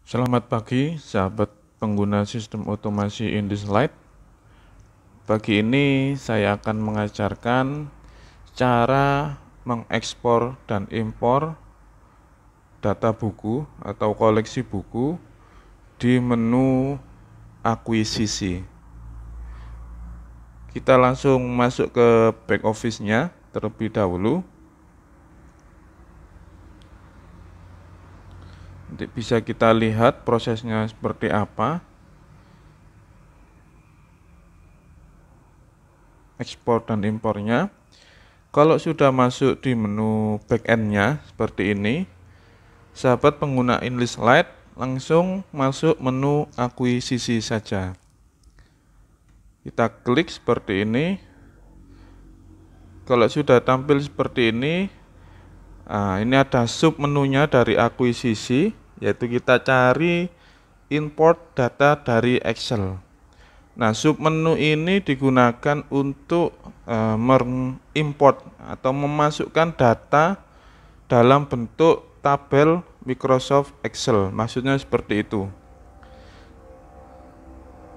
Selamat pagi, sahabat pengguna sistem otomasi InDesign. Pagi ini saya akan mengajarkan cara mengekspor dan impor data buku atau koleksi buku di menu akuisisi. Kita langsung masuk ke back office-nya terlebih dahulu. Nanti bisa kita lihat prosesnya seperti apa. Ekspor dan impornya. Kalau sudah masuk di menu backend-nya seperti ini, sahabat pengguna InDesign langsung masuk menu akuisisi saja. Kita klik seperti ini. Kalau sudah tampil seperti ini, ini ada sub menunya dari akuisisi, yaitu kita cari import data dari Excel. Nah, sub menu ini digunakan untuk mengimport atau memasukkan data dalam bentuk tabel Microsoft Excel. Maksudnya seperti itu.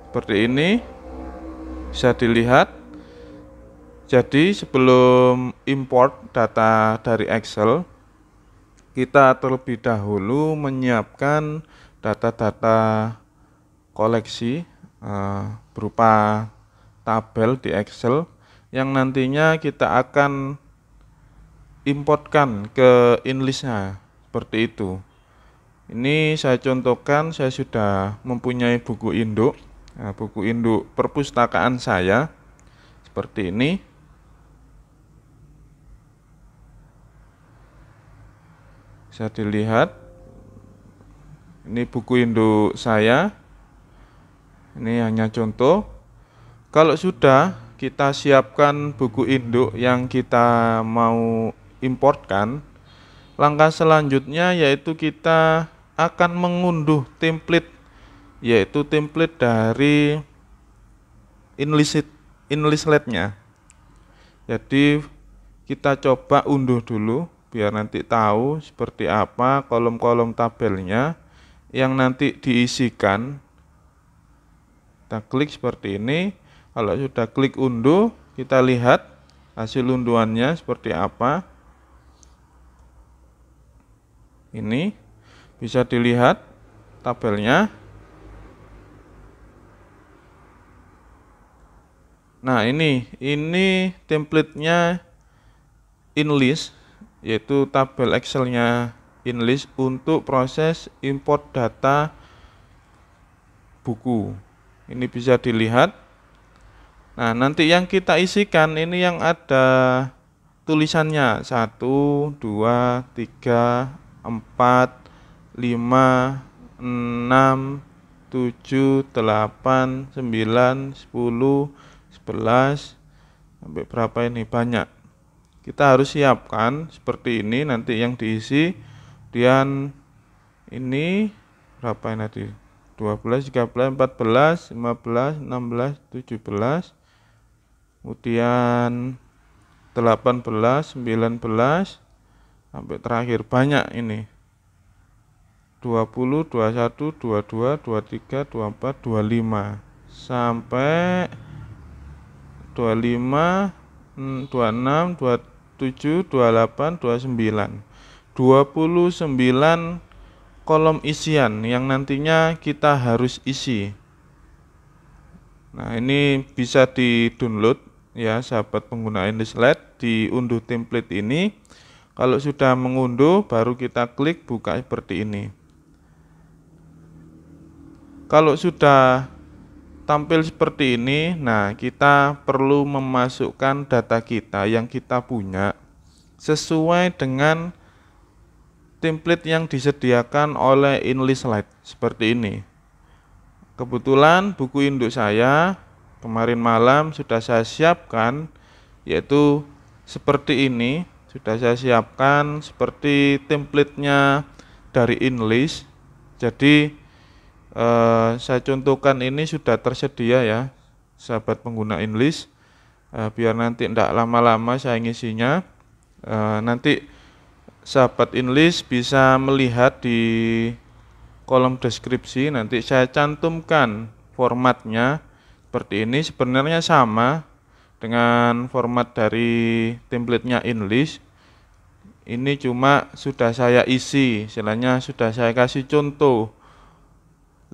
Seperti ini bisa dilihat. Jadi sebelum import data dari Excel, kita terlebih dahulu menyiapkan data-data koleksi berupa tabel di Excel yang nantinya kita akan importkan ke InList-nya seperti itu. Ini saya contohkan, saya sudah mempunyai buku induk, buku induk perpustakaan saya seperti ini. Bisa dilihat, ini buku induk saya. Ini hanya contoh. Kalau sudah kita siapkan buku induk yang kita mau importkan, langkah selanjutnya yaitu kita akan mengunduh template, yaitu template dari InListLab-nya. Jadi kita coba unduh dulu biar nanti tahu seperti apa kolom-kolom tabelnya yang nanti diisikan. Kita klik seperti ini. Kalau sudah klik unduh, kita lihat hasil unduhannya seperti apa. Ini bisa dilihat tabelnya. Nah, ini template-nya InList, yaitu tabel Excel-nya InList untuk proses import data buku. Ini bisa dilihat. Nah, nanti yang kita isikan ini yang ada tulisannya 1, 2, 3, 4, 5, 6, 7, 8, 9, 10, 11, sampai berapa ini, banyak. Kita harus siapkan seperti ini nanti yang diisi. Kemudian ini berapa ini tadi? 12, 13, 14, 15, 16, 17. Kemudian 18, 19 sampai terakhir banyak ini. 20, 21, 22, 23, 24, 25 sampai 25, 26, 27, 28, 29. 29 kolom isian yang nantinya kita harus isi. Nah, ini bisa di-download ya sahabat pengguna InDesign, diunduh template ini. Kalau sudah mengunduh baru kita klik buka seperti ini. Kalau sudah tampil seperti ini, nah kita perlu memasukkan data kita yang kita punya sesuai dengan template yang disediakan oleh InDesign seperti ini. Kebetulan buku induk saya kemarin malam sudah saya siapkan, yaitu seperti ini. Sudah saya siapkan seperti template-nya dari InList. Jadi saya contohkan ini sudah tersedia ya sahabat pengguna InList. Biar nanti tidak lama-lama saya ngisinya. Nanti sahabat InList bisa melihat di kolom deskripsi, nanti saya cantumkan formatnya seperti ini. Sebenarnya sama dengan format dari templatenya English. Ini cuma sudah saya isi, istilahnya sudah saya kasih contoh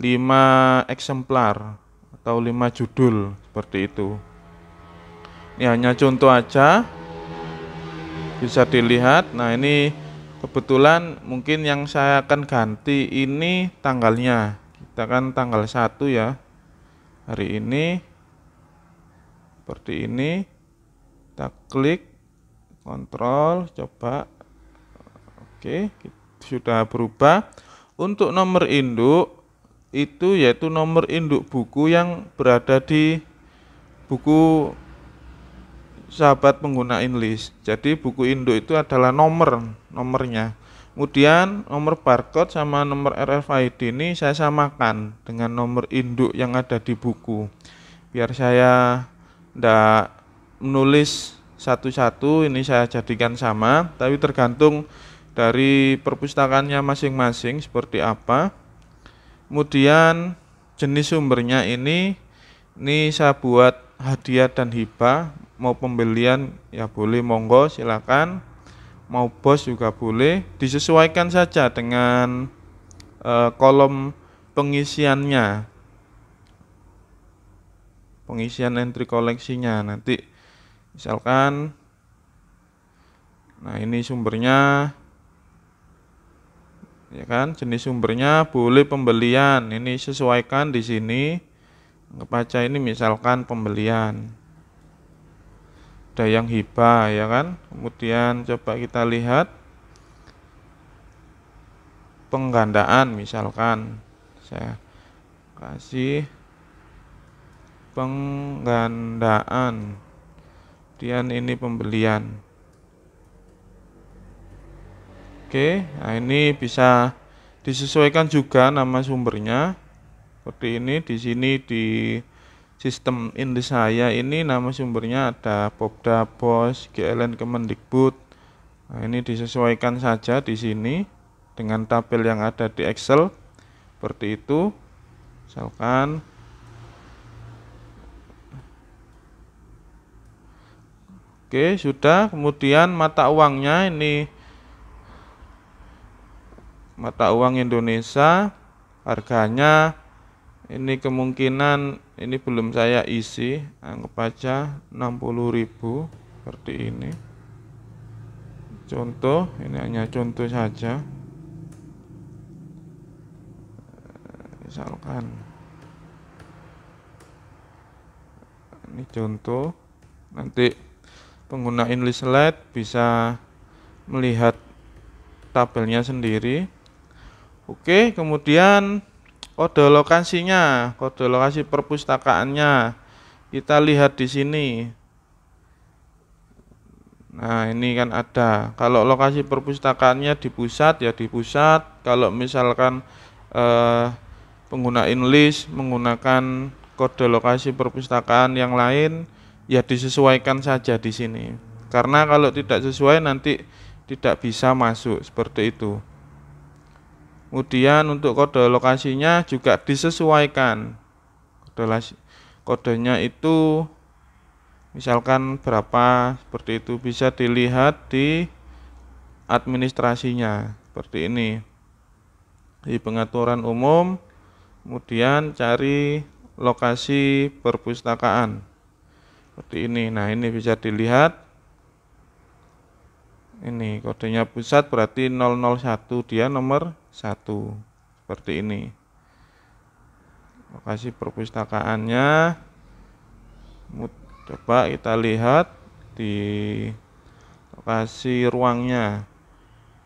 5 eksemplar atau 5 judul seperti itu. Ini hanya contoh aja, bisa dilihat. Nah, ini kebetulan mungkin yang saya akan ganti ini tanggalnya. Kita kan tanggal 1 ya. Hari ini seperti ini. Kita klik kontrol, coba. Oke, sudah berubah. Untuk nomor induk itu yaitu nomor induk buku yang berada di buku sahabat pengguna English. Jadi buku induk itu adalah nomornya. Kemudian nomor barcode sama nomor RFID ini saya samakan dengan nomor induk yang ada di buku. Biar saya tidak menulis satu-satu, ini saya jadikan sama, tapi tergantung dari perpustakaannya masing-masing seperti apa. Kemudian jenis sumbernya ini saya buat hadiah dan hibah. Mau pembelian ya boleh, monggo silakan. Mau bos juga boleh, disesuaikan saja dengan kolom pengisiannya, pengisian entry koleksinya. Nanti misalkan, nah ini sumbernya ya kan, jenis sumbernya boleh pembelian, ini sesuaikan di sini. Kebaca ini misalkan pembelian, ada yang hibah ya kan. Kemudian coba kita lihat penggandaan, misalkan saya kasih penggandaan, kemudian ini pembelian. Oke, nah ini bisa disesuaikan juga nama sumbernya. Seperti ini, di sini di sistem English saya ini nama sumbernya ada Popda, BOS, GLN, Kemendikbud. Nah, ini disesuaikan saja di sini dengan tabel yang ada di Excel. Seperti itu. Misalkan oke, sudah. Kemudian mata uangnya ini mata uang Indonesia, harganya ini kemungkinan ini belum saya isi, anggap aja 60.000 seperti ini. Contoh, ini hanya contoh saja. Misalkan ini contoh, nanti pengguna English Slide bisa melihat tabelnya sendiri. Oke, kemudian kode lokasinya, kode lokasi perpustakaannya kita lihat di sini. Nah, ini kan ada. Kalau lokasi perpustakaannya di pusat ya di pusat. Kalau misalkan pengguna English menggunakan kode lokasi perpustakaan yang lain, ya disesuaikan saja di sini. Karena kalau tidak sesuai nanti tidak bisa masuk, seperti itu. Kemudian untuk kode lokasinya juga disesuaikan. Kodenya itu misalkan berapa, seperti itu bisa dilihat di administrasinya, seperti ini. Di pengaturan umum, kemudian cari lokasi perpustakaan. Seperti ini. Nah, ini bisa dilihat. Ini kodenya pusat berarti 001, dia nomor 1. Seperti ini. Lokasi perpustakaannya. Coba kita lihat di lokasi ruangnya.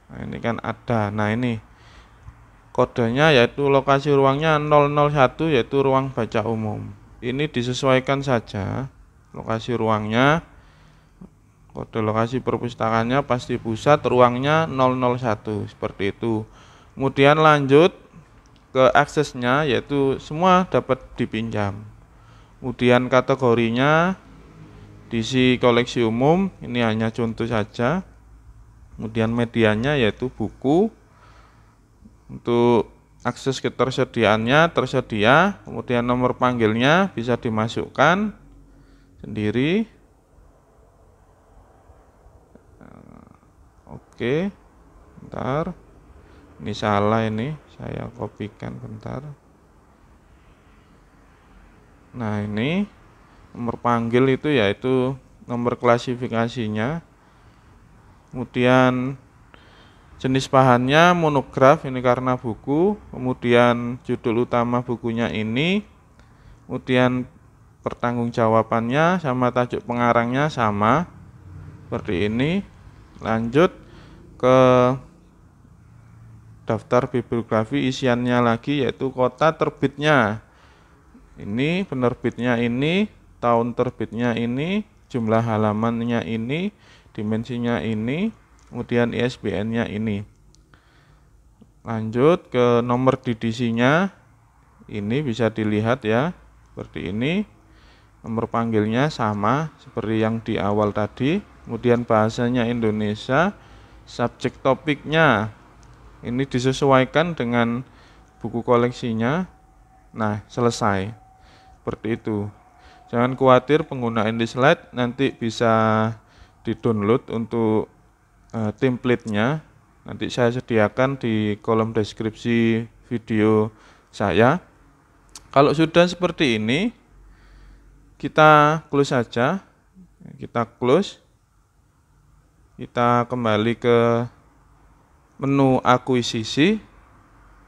Nah, ini kan ada. Nah, ini kodenya yaitu lokasi ruangnya 001, yaitu ruang baca umum. Ini disesuaikan saja lokasi ruangnya. Kode lokasi perpustakaannya pasti pusat, ruangnya 001, seperti itu. Kemudian lanjut ke aksesnya, yaitu semua dapat dipinjam. Kemudian kategorinya diisi koleksi umum, ini hanya contoh saja. Kemudian medianya yaitu buku. Untuk akses ketersediaannya tersedia, kemudian nomor panggilnya bisa dimasukkan sendiri. Oke, bentar, ini salah, ini saya kopikan bentar. Nah, ini nomor panggil itu yaitu nomor klasifikasinya, kemudian jenis bahannya monograf, ini karena buku, kemudian judul utama bukunya ini, kemudian pertanggungjawabannya sama tajuk pengarangnya sama seperti ini. Lanjut ke daftar bibliografi, isiannya lagi yaitu kota terbitnya. Ini penerbitnya ini, tahun terbitnya ini, jumlah halamannya ini, dimensinya ini, kemudian ISBN-nya ini. Lanjut ke nomor DDC-nya, ini bisa dilihat ya, seperti ini. Nomor panggilnya sama seperti yang di awal tadi. Kemudian bahasanya Indonesia, subjek topiknya ini disesuaikan dengan buku koleksinya. Nah, selesai. Seperti itu. Jangan khawatir pengguna IndiSlide, nanti bisa di-download untuk template-nya. Nanti saya sediakan di kolom deskripsi video saya. Kalau sudah seperti ini, kita close saja. Kita close. Kita kembali ke menu akuisisi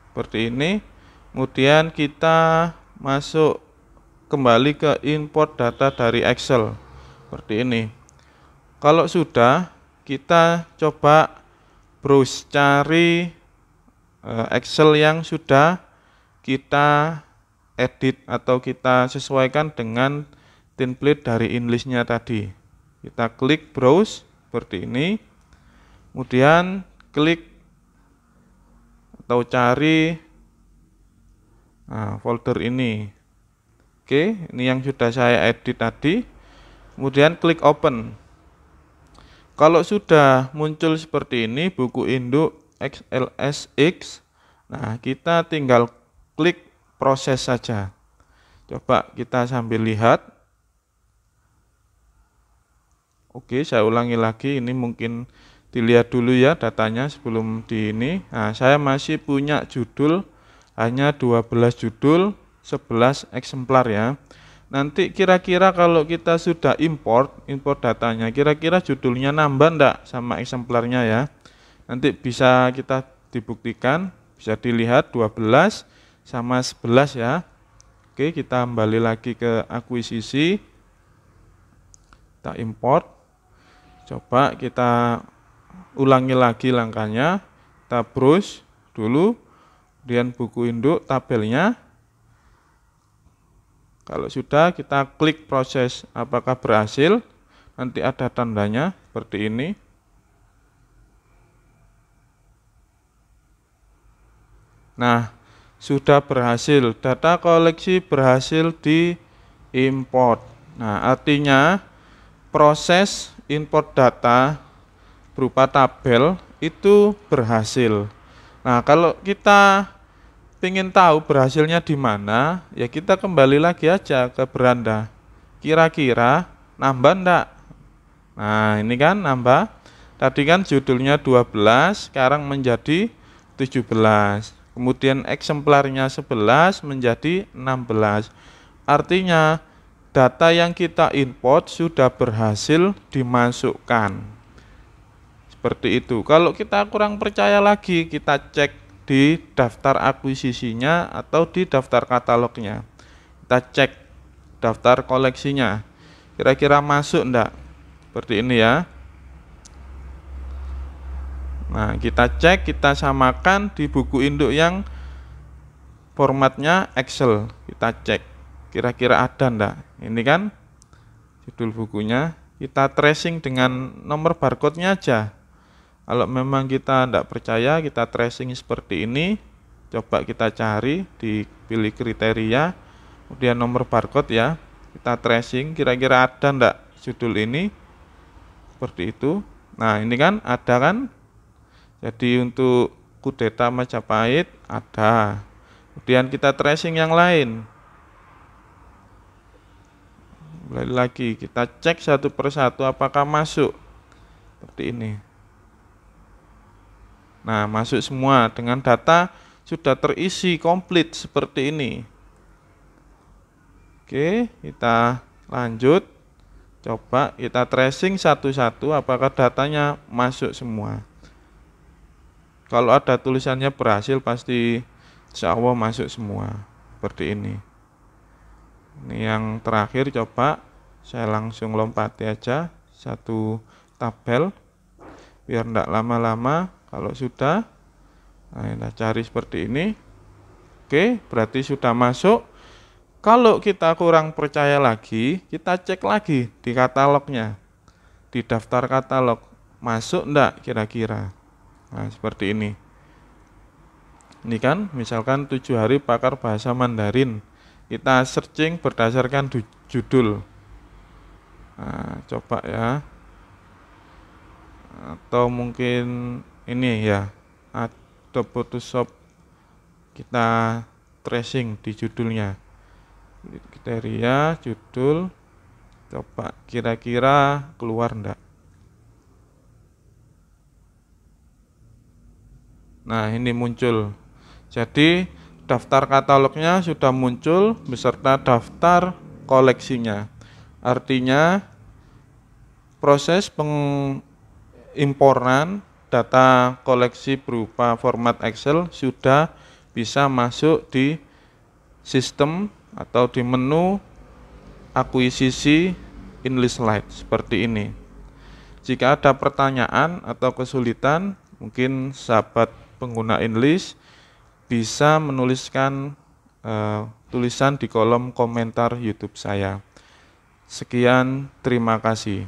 seperti ini. Kemudian kita masuk kembali ke import data dari Excel seperti ini. Kalau sudah, kita coba browse cari Excel yang sudah kita edit atau kita sesuaikan dengan template dari English-nya tadi. Kita klik browse seperti ini, kemudian klik atau cari folder ini. Oke, ini yang sudah saya edit tadi. Kemudian klik open. Kalau sudah muncul seperti ini buku induk XLSX, nah kita tinggal klik proses saja. Coba kita sambil lihat. Oke, saya ulangi lagi, ini mungkin dilihat dulu ya datanya sebelum di ini. Nah, saya masih punya judul hanya 12 judul, 11 eksemplar ya. Nanti kira-kira kalau kita sudah import datanya, kira-kira judulnya nambah enggak sama eksemplarnya ya. Nanti bisa kita dibuktikan, bisa dilihat 12 sama 11 ya. Oke, kita kembali lagi ke akuisisi. Kita import. Coba kita ulangi lagi langkahnya. Kita browse dulu, kemudian buku induk tabelnya. Kalau sudah, kita klik proses apakah berhasil. Nanti ada tandanya seperti ini. Nah, sudah berhasil. Data koleksi berhasil diimport. Nah, artinya proses import data berupa tabel itu berhasil. Nah, kalau kita ingin tahu berhasilnya di mana, ya kita kembali lagi aja ke beranda. Kira-kira nambah enggak? Nah, ini kan nambah. Tadi kan judulnya 12, sekarang menjadi 17. Kemudian eksemplarnya 11 menjadi 16. Artinya data yang kita import sudah berhasil dimasukkan. Seperti itu. Kalau kita kurang percaya lagi, kita cek di daftar akuisisinya atau di daftar katalognya. Kita cek daftar koleksinya. Kira-kira masuk enggak? Seperti ini ya. Nah, kita cek, kita samakan di buku induk yang formatnya Excel. Kita cek. Kira-kira ada enggak? Ini kan judul bukunya. Kita tracing dengan nomor barcode-nya aja. Kalau memang kita tidak percaya, kita tracing seperti ini. Coba kita cari, dipilih kriteria, kemudian nomor barcode ya. Kita tracing, kira-kira ada enggak judul ini. Seperti itu. Nah, ini kan ada kan. Jadi untuk Kudeta Majapahit ada. Kemudian kita tracing yang lain. Kembali lagi kita cek satu persatu apakah masuk. Seperti ini. Nah, masuk semua dengan data sudah terisi komplit seperti ini. Oke, kita lanjut. Coba kita tracing satu-satu apakah datanya masuk semua. Kalau ada tulisannya berhasil pasti insya Allah masuk semua. Seperti ini. Ini yang terakhir, coba saya langsung lompati aja satu tabel biar tidak lama-lama. Kalau sudah, nah kita cari seperti ini. Oke, berarti sudah masuk. Kalau kita kurang percaya lagi, kita cek lagi di katalognya, di daftar katalog, masuk enggak kira-kira. Nah, seperti ini. Ini kan, misalkan 7 hari pakar bahasa Mandarin. Kita searching berdasarkan judul. Nah, coba ya. Atau mungkin ini ya, Adobe Photoshop. Kita tracing di judulnya. Kriteria, judul, coba kira-kira keluar enggak. Nah, ini muncul. Jadi daftar katalognya sudah muncul beserta daftar koleksinya. Artinya proses pengimporan data koleksi berupa format Excel sudah bisa masuk di sistem atau di menu akuisisi English Lite seperti ini. Jika ada pertanyaan atau kesulitan, mungkin sahabat pengguna English bisa menuliskan tulisan di kolom komentar YouTube saya. Sekian, terima kasih.